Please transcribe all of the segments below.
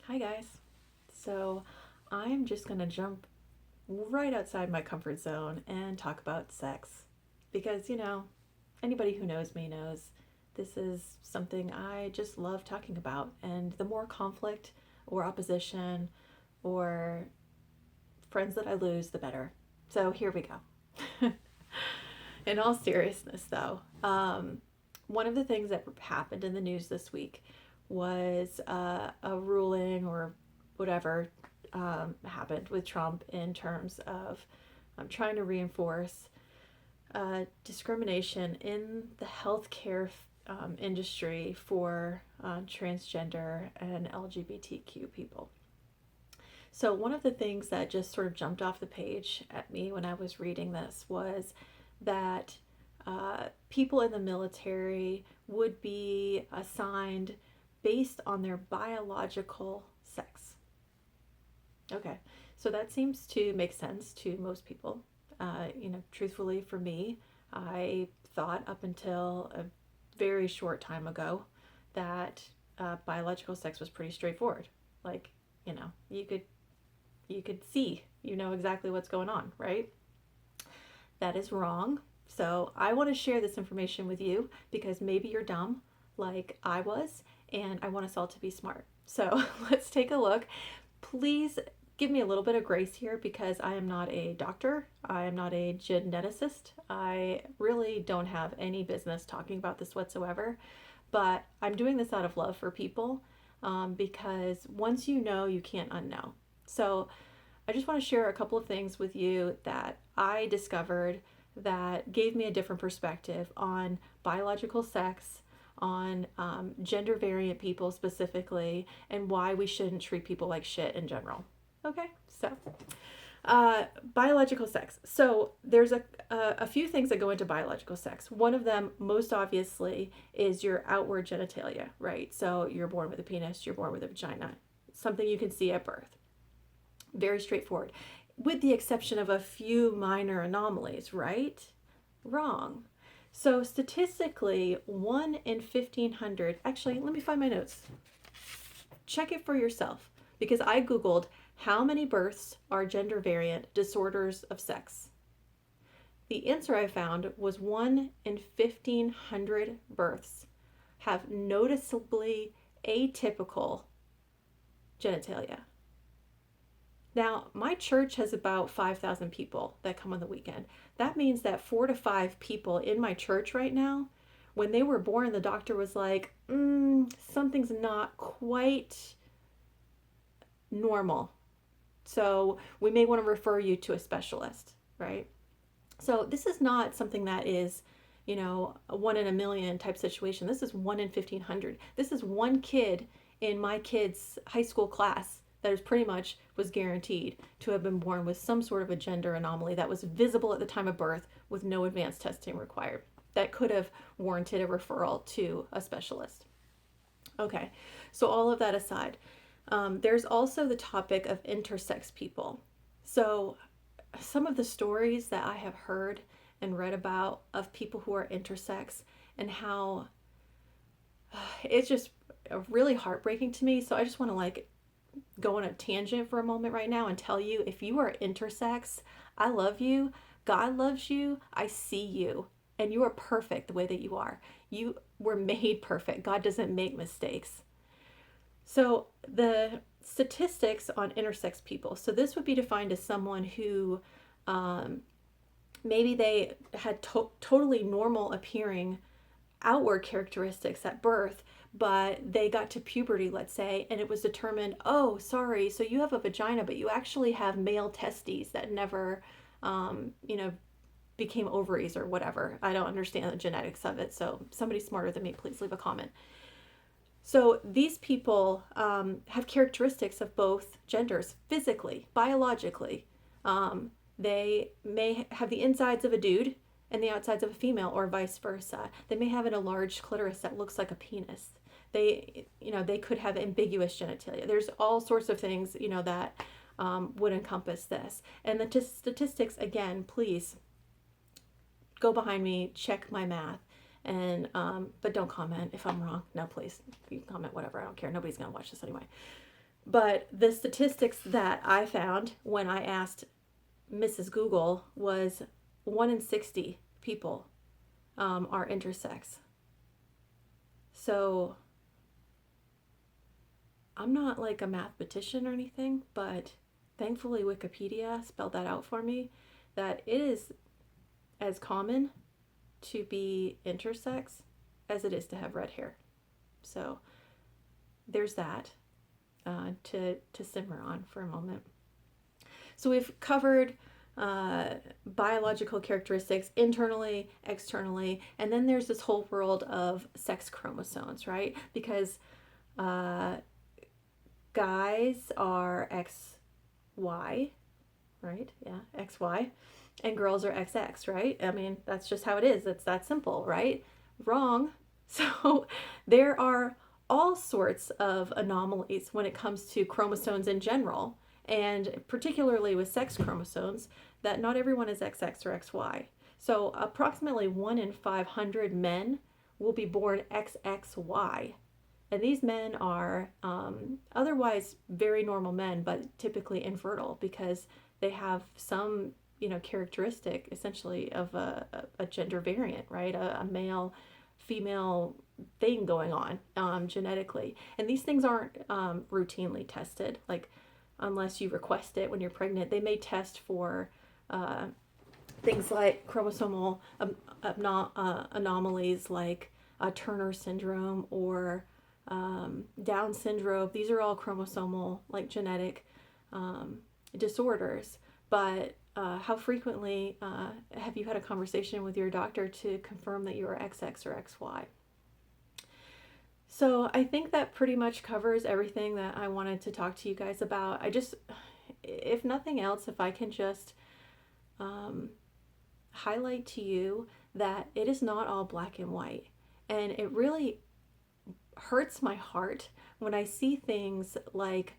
Hi guys. So I'm just going to jump right outside my comfort zone and talk about sex because, anybody who knows me knows this is something I just love talking about. And the more conflict or opposition or friends that I lose, the better. So here we go. In all seriousness, though, one of the things that happened in the news this week was a ruling or whatever happened with Trump in terms of trying to reinforce discrimination in the healthcare industry for transgender and LGBTQ people. So, one of the things that just sort of jumped off the page at me when I was reading this was that people in the military would be assigned based on their biological sex. Okay, so that seems to make sense to most people. Truthfully, for me, I thought up until a very short time ago that biological sex was pretty straightforward. Like, you could see, exactly what's going on, right? That is wrong. So I want to share this information with you because maybe you're dumb like I was, and I want us all to be smart. So let's take a look. Please give me a little bit of grace here because I am not a doctor. I am not a geneticist. I really don't have any business talking about this whatsoever. But I'm doing this out of love for people because once you know, you can't unknow. So I just want to share a couple of things with you that I discovered that gave me a different perspective on biological sex, on gender variant people specifically, and why we shouldn't treat people like shit in general. Okay, so biological sex. So there's a few things that go into biological sex. One of them, most obviously, is your outward genitalia, right? So you're born with a penis, you're born with a vagina, something you can see at birth. Very straightforward, with the exception of a few minor anomalies, right? Wrong. So statistically, 1 in 1,500, actually, let me find my notes. Check it for yourself because I Googled how many births are gender variant disorders of sex. The answer I found was 1 in 1,500 births have noticeably atypical genitalia. Now, my church has about 5,000 people that come on the weekend. That means that 4 to 5 people in my church right now, when they were born, the doctor was like, something's not quite normal. So we may want to refer you to a specialist, right? So this is not something that is, a 1 in a million type situation. This is 1 in 1,500. This is one kid in my kid's high school class that is pretty much was guaranteed to have been born with some sort of a gender anomaly that was visible at the time of birth with no advanced testing required. That could have warranted a referral to a specialist. Okay, so all of that aside, there's also the topic of intersex people. So some of the stories that I have heard and read about of people who are intersex and how it's just really heartbreaking to me. So I just want to go on a tangent for a moment right now and tell you if you are intersex, I love you. God loves you. I see you. And you are perfect the way that you are. You were made perfect. God doesn't make mistakes. So the statistics on intersex people. So this would be defined as someone who maybe they had totally normal appearing outward characteristics at birth, but they got to puberty, let's say, and it was determined, oh, sorry, so you have a vagina, but you actually have male testes that never, became ovaries or whatever. I don't understand the genetics of it, so somebody smarter than me, please leave a comment. So these people have characteristics of both genders physically, biologically. They may have the insides of a dude and the outsides of a female, or vice versa. They may have an enlarged clitoris that looks like a penis. They could have ambiguous genitalia. There's all sorts of things, that would encompass this. And the statistics, again, please go behind me, check my math, and but don't comment if I'm wrong. No, please, you can comment whatever. I don't care. Nobody's gonna watch this anyway. But the statistics that I found when I asked Mrs. Google was 1 in 60 people are intersex. So I'm not like a mathematician or anything, but thankfully Wikipedia spelled that out for me, that it is as common to be intersex as it is to have red hair. So there's that to simmer on for a moment. So we've covered biological characteristics internally, externally, and then there's this whole world of sex chromosomes, right? Because uh, guys are XY, right? Yeah, XY, and girls are XX, right? I mean, that's just how it is. It's that simple, right? Wrong. So there are all sorts of anomalies when it comes to chromosomes in general, and particularly with sex chromosomes, that not everyone is XX or XY. So approximately 1 in 500 men will be born XXY. And these men are otherwise very normal men, but typically infertile because they have some, characteristic essentially of a gender variant, right? A male female thing going on genetically. And these things aren't routinely tested, like unless you request it when you're pregnant. They may test for uh, things like chromosomal anomalies like Turner syndrome or Down syndrome. These are all chromosomal, like genetic disorders. But how frequently have you had a conversation with your doctor to confirm that you are XX or XY? So I think that pretty much covers everything that I wanted to talk to you guys about. If nothing else, if I can just um, highlight to you that it is not all black and white. And it really hurts my heart when I see things like,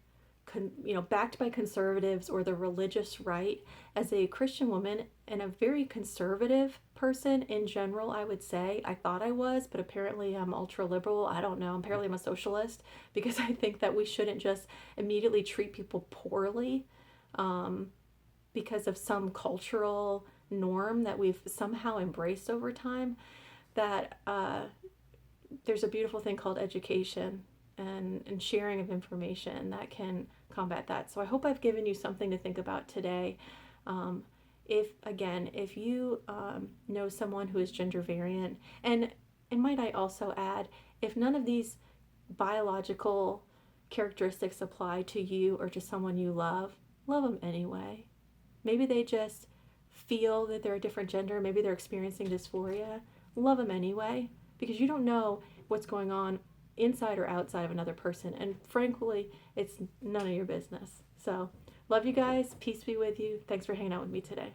backed by conservatives or the religious right. As a Christian woman and a very conservative person in general, I would say, I thought I was, but apparently I'm ultra liberal. I don't know. Apparently I'm a socialist because I think that we shouldn't just immediately treat people poorly because of some cultural norm that we've somehow embraced over time. That there's a beautiful thing called education and sharing of information that can combat that. So I hope I've given you something to think about today. If you know someone who is gender variant, and might I also add, if none of these biological characteristics apply to you or to someone you love them anyway. Maybe they just feel that they're a different gender. Maybe they're experiencing dysphoria. Love them anyway, because you don't know what's going on inside or outside of another person. And frankly, it's none of your business. So, love you guys. Peace be with you. Thanks for hanging out with me today.